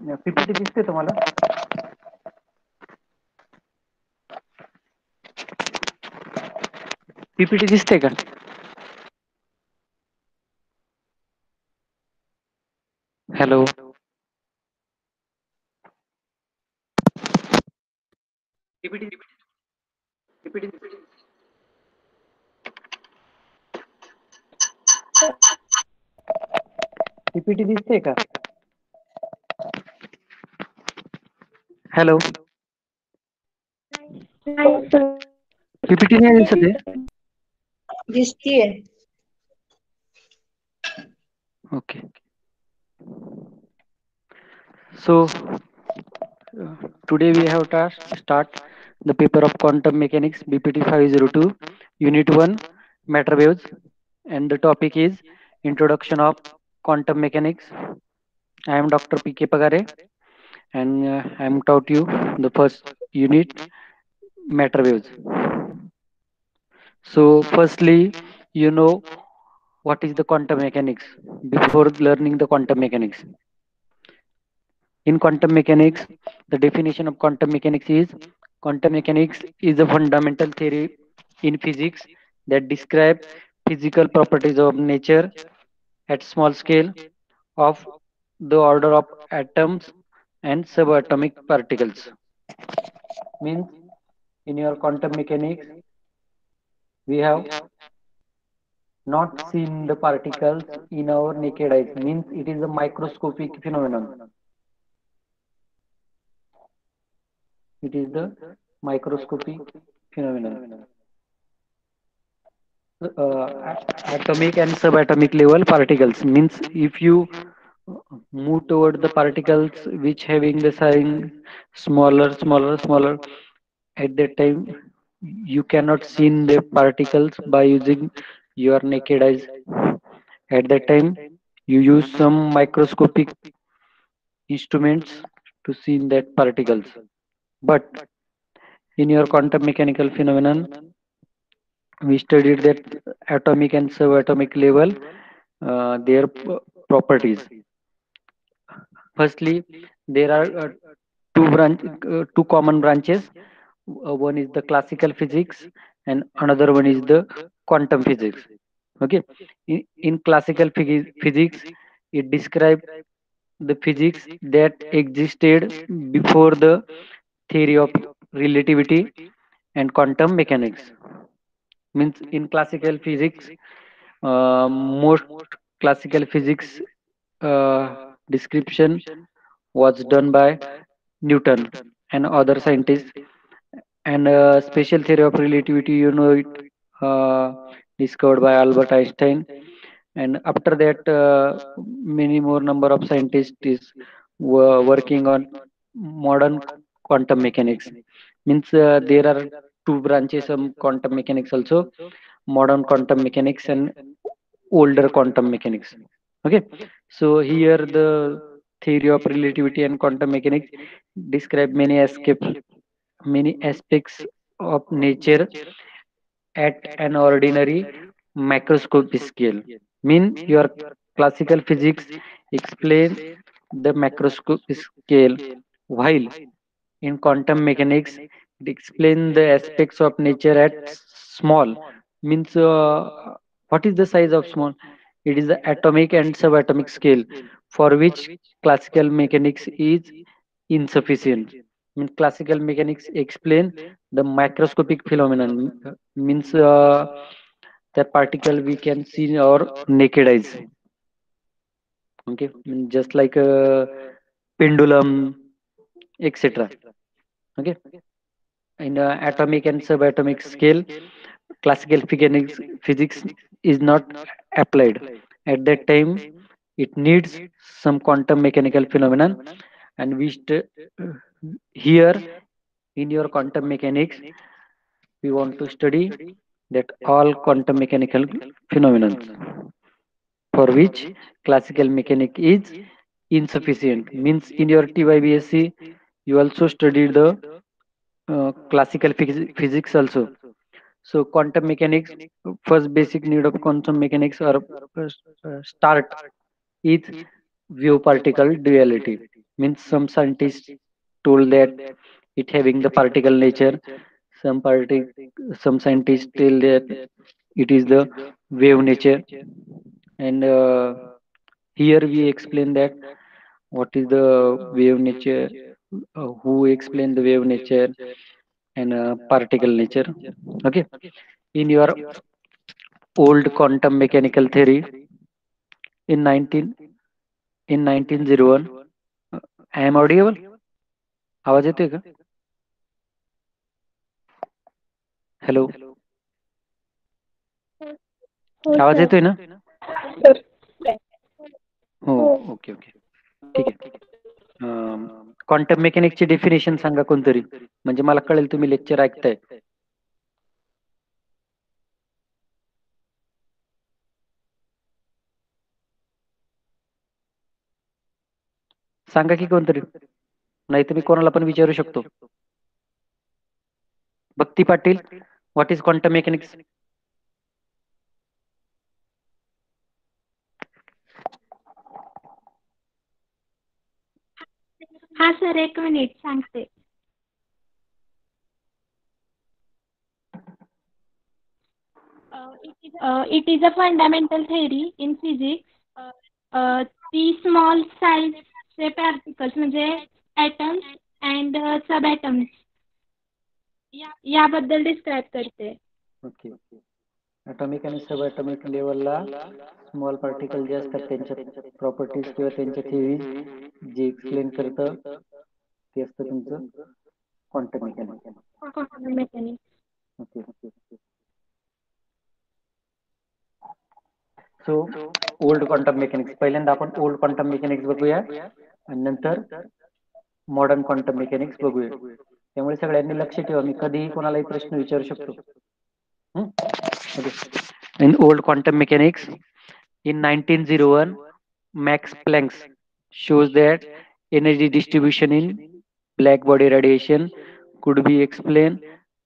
PPT दिसते तुम्हाला? PPT दिसते का? हॅलो. पीपीटी पीपीटी पीपीटी दिसते का? हॅलो. नाही सर. पीपीटी नाही दिसत आहे? दिसतीये. Okay. So today we have to start the paper of quantum mechanics BPT 502 Unit 1 matter waves, and the topic is introduction of quantum mechanics. I am Dr. PK Pagare, and I am taught you the first unit, matter waves. So firstly, you know what is the quantum mechanics before learning the quantum mechanics. In quantum mechanics, the definition of quantum mechanics is a fundamental theory in physics that describe physical properties of nature at small scale of the order of atoms and subatomic particles. Means in your quantum mechanics, we have not seen the particles in our naked eyes. Means it is a microscopic phenomenon. It is the microscopic phenomenon. Atomic and subatomic level particles means if you move toward the particles which having the size smaller, at that time you cannot see the particles by using your naked eyes. At that time you use some microscopic instruments to see that particles. But in your quantum mechanical phenomenon, we studied that atomic and subatomic level, their properties. Firstly, there are two common branches. One is the classical physics, and another one is the quantum physics. Okay, in classical physics, it describes the physics that existed before the theory of relativity and quantum mechanics. Means in classical physics, most classical physics description was done by Newton and other scientists, and special theory of relativity, you know it, uh, discovered by Albert Einstein. And after that, many more number of scientists is working on modern quantum mechanics. Means there are two branches of quantum mechanics also: modern quantum mechanics and older quantum mechanics. Okay, so here the theory of relativity and quantum mechanics describe many aspects of nature at an ordinary macroscopic scale. Mean your classical physics explain the macroscopic scale, while in quantum mechanics it explain the aspects of nature at small. Means what is the size of small? It is the atomic and subatomic scale, for which classical mechanics is insufficient. Means classical mechanics explain the macroscopic phenomenon, means the particle we can see in our naked eyes. Okay, just like a pendulum, etc. Okay, in atomic and subatomic scale, classical physics is not applied. At that time, it needs some quantum mechanical phenomenon, and here in your quantum mechanics, we want to study that all quantum mechanical phenomena for which classical mechanic is insufficient. Means in your TYBSc, you also studied the classical physics also. So quantum mechanics, first basic need of quantum mechanics or start is wave particle duality. Means some scientists told that it having the particle nature. Some party, some scientists tell that it is the wave nature. And here we explain that what is the wave nature, who explain the wave nature and particle nature. Okay, in your old quantum mechanical theory in 1901. I am audible? आवाज येतोय का? Hello, हो आवाज sir. येतोय ना? Sir. हो, हो. Okay okay, ठीक आहे. क्वांटम मेकॅनिक्सची डेफिनेशन सांगा कोणतरी, म्हणजे मला कळेल तुम्ही लेक्चर ऐकताय. सांगा की कोणतरी, नाही तर मी कोणाला पण विचारू शकतो. Bhakti Patil, what is quantum mechanics? हा सर, एक मिनिट सांगते. It is a fundamental theory in physics. The small size particles म्हणजे atoms and subatoms याबद्दल डिस्क्राईब करते. ओके, ॲटॉमिक आणि सब ॲटॉमिक लेवलला स्मॉल पार्टिकल जे असतात त्यांच्या प्रॉपर्टीज किंवा त्यांच्या थिअरीज जे एक्सप्लेन करतं ते असतं तुमचं quantum mechanics. Quantum mechanics. Okay, so old quantum mechanics, पहिल्यांदा आपण ओल्ड क्वांटम मेकॅनिक्स बघूया आणि नंतर मॉडर्न क्वांटम मेकॅनिक्स बघूया. त्यामुळे सगळ्यांनी लक्ष ठेवा, मी कधीही कोणालाही प्रश्न विचारू शकतो. In old quantum mechanics, in 1901, Max Planck shows that energy distribution in black body radiation could be explained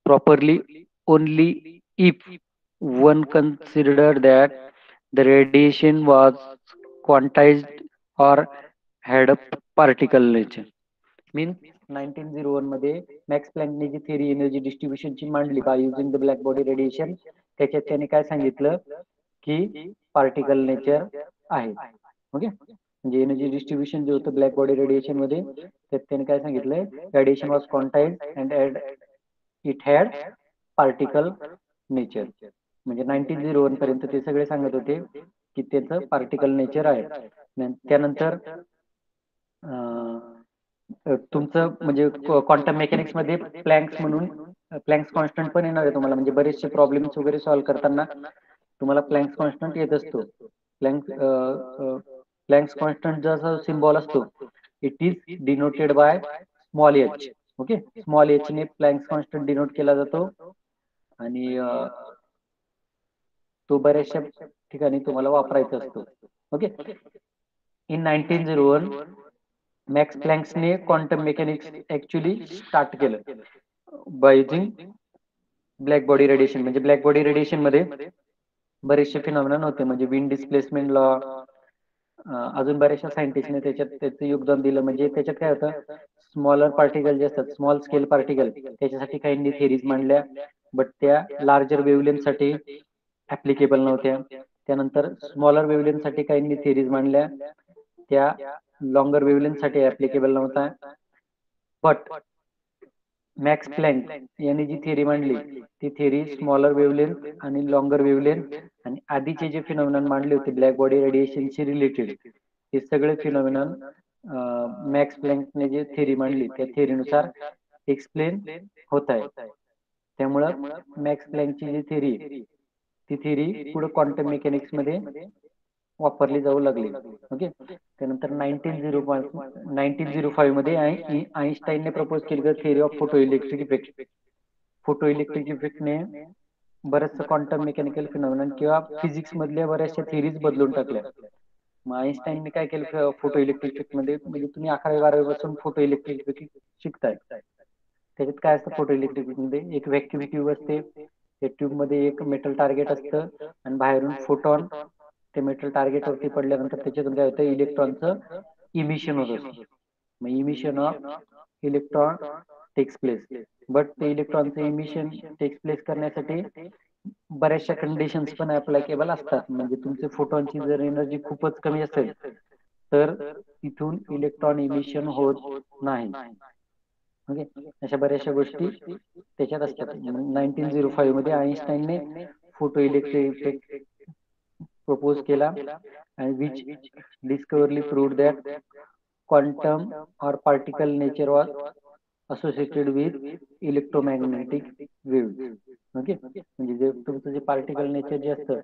properly only if one considered that the radiation was quantized or had a particle nature. Means 1901 मध्ये max प्लँकने जी theory energy डिस्ट्रीब्युशनची मांडली by using the black body radiation, त्याच्यात त्याने काय सांगितलं की particle nature आहे. Okay, म्हणजे energy distribution जे होतं ब्लॅक बॉडी रेडिएशन मध्ये, त्यात त्याने काय सांगितलंय, radiation was quantize and it had particle nature. म्हणजे 1901 पर्यंत ते सगळे सांगत होते की त्याचं पार्टिकल नेचर आहे. त्यानंतर तुमचं म्हणजे क्वांटम मेकॅनिक्स मध्ये प्लँक्स म्हणून प्लँक्स कॉन्स्टंट पण येणार आहे तुम्हाला, म्हणजे बरेचसे प्रॉब्लेम्स वगैरे सॉल्व्ह करताना तुम्हाला प्लँक्स कॉन्स्टंट येत असतो. प्लँक्स कॉन्स्टंट जसा सिम्बॉल असतो, it is denoted by small H. Okay, small H ने प्लँक्स कॉन्स्टंट डिनोट केला जातो आणि तो बऱ्याचशा ठिकाणी तुम्हाला वापरायचा असतो. ओके, इन 1901 मॅक्स प्लँक्सने क्वांटम मेकॅनिक्स ऍक्च्युली स्टार्ट केलं by using black body radiation. म्हणजे ब्लॅक बॉडी रेडिएशन मध्ये बरेचसे फिनॉमिनन होते, म्हणजे विंड डिस्प्लेसमेंट लॉ, अजून बऱ्याचशा सायंटिस्टने त्याच्यात त्याचं योगदान दिलं. म्हणजे त्याच्यात काय होतं, स्मॉलर पार्टिकल जे असतात, स्मॉल स्केल पार्टिकल, त्याच्यासाठी काहींनी थिअरीज मांडल्या, बट त्या लार्जर वेव्हलेंथसाठी ऍप्लिकेबल नव्हत्या. त्यानंतर स्मॉलर वेव्हलेंथसाठी काहींनी थिअरीज मांडल्या, त्या लॉंगर वेव्हलेंथसाठी ऍप्लिकेबल नव्हता. बट मॅक्स प्लँक यांनी जी थिअरी मांडली ती थिअरी स्मॉलर वेव्हलेंथ आणि लॉंगर वेव्हलेंथ आणि आधीचे जे फिनॉमिनन मांडले होते ब्लॅक बॉडी रेडिएशनशी रिलेटेड, हे सगळे फिनॉमिनन मॅक्स प्लँकने जे थिअरी मांडली त्या थिअरीनुसार एक्सप्लेन होत आहे. त्यामुळं मॅक्स प्लँकची जी थिअरी ती थिअरी पुढे क्वांटम मेकॅनिक्स मध्ये वापरली जाऊ लागली. ओके, त्यानंतर 1905 मध्ये आईन्स्टाईनने प्रपोज केली theory of photoelectric effect. Photoelectric इफेक्टने बरेचसे क्वांटम मेकॅनिकल फिनॉमिनन किंवा फिजिक्स मधल्या बऱ्याचशा थिअरीज बदलून टाकल्या. मग आईन्स्टाईनने काय केलं फोटो इलेक्ट्रिक इफेक्ट मध्ये, म्हणजे तुम्ही 11वी-12वी पासून फोटो इलेक्ट्रिक इफेक्ट शिकताय. त्याच्यात काय असतं फोटो इलेक्ट्रिक इफेक्ट मध्ये, एक व्हॅक्युम ट्यूब असते, त्या ट्यूब मध्ये एक मेटल टार्गेट असतं आणि बाहेरून फोटॉन ते मेटल टार्गेट वरती पडल्यानंतर त्याच्यातून काय होतं, इलेक्ट्रॉनचं इमिशन होत असतं. emission of electron takes place. But ते इलेक्ट्रॉनचं इमिशन टेक्स प्लेस करण्यासाठी बऱ्याचशा कंडिशन्स पण ऍप्लिकेबल असतात. म्हणजे तुमचे फोटॉनची जर एनर्जी खूपच कमी असेल तर तिथून इलेक्ट्रॉन इमिशन होत नाही. ओके, अशा बऱ्याचशा गोष्टी त्याच्यात असतात. 1905 मध्ये आईन्स्टाईनने फोटो इलेक्ट्रिक इफेक्ट प्रपोज केला and which discoverly proved that quantum or particle nature was associated with electromagnetic waves. Okay, म्हणजे जे तुमचं जे पार्टिकल नेचर जे असतं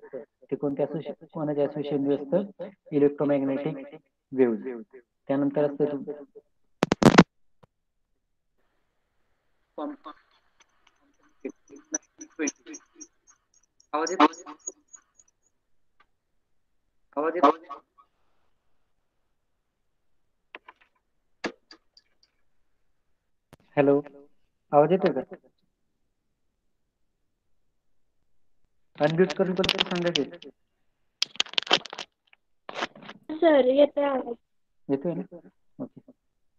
ते कोणाच्या असोसिएशन असतं, इलेक्ट्रोमॅग्नेटिक वेव्ह. त्यानंतर असतं आवाज येतो, आवाज येतो. हॅलो, आवाज येतोय का? अनम्यूट करून पण तरी सांगा की. सर येते आवाज. येतोय ना? ओके,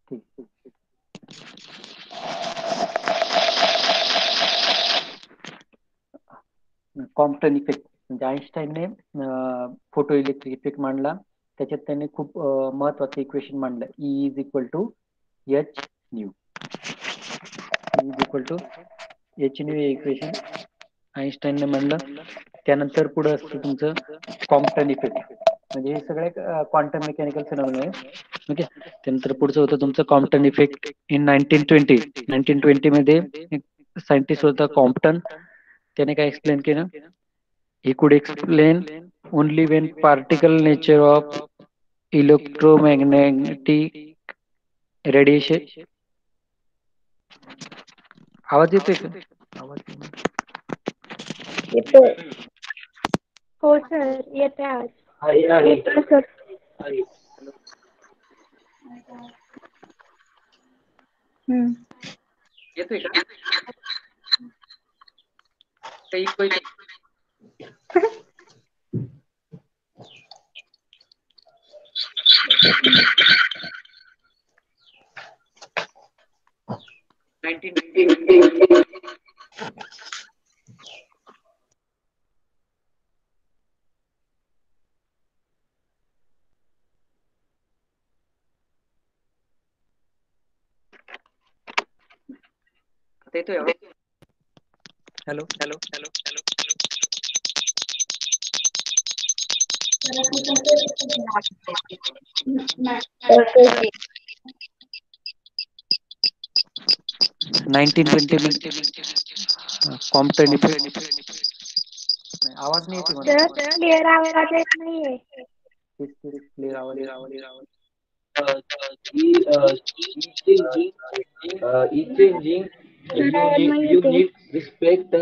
ठीक. कॉम्प्टन इफेक्ट म्हणजे आईन्स्टाईनने फोटो इलेक्ट्रिक इफेक्ट मांडला. त्याच्यात त्याने खूप महत्वाचं इक्वेशन मांडलं, E is equal to H nu. E is equal to H nu हे इक्वेशन आईन्स्टाईनने मांडलं. त्यानंतर पुढे असतं तुमचं कॉम्प्टन इफेक्ट. म्हणजे हे सगळे क्वांटम मेकॅनिकल फिनॉमिना आहे. ओके, त्यानंतर पुढचं होतं तुमचं कॉम्प्टन इफेक्ट इन 1920. 1920 मध्ये एक सायंटिस्ट होता कॉम्प्टन. त्याने काय एक्सप्लेन केलं, he could explain only when particle nature of electromagnetic radiation. आवाज येतोय का? आवाज येतोय. हो सर येते आवाज. येतोय सर. येतोय का? काही इको येतोय? आता येतोय आवाज? Hello, hello, hello, hello. 1920 मध्ये कॉम्प्टन इफेक्ट. आवाज नाही येते मला. सर क्लिअर आवाज येत नाहीये. क्लिअर आवाज येत नाही. E changing सर आवाज नाही येते. unit respect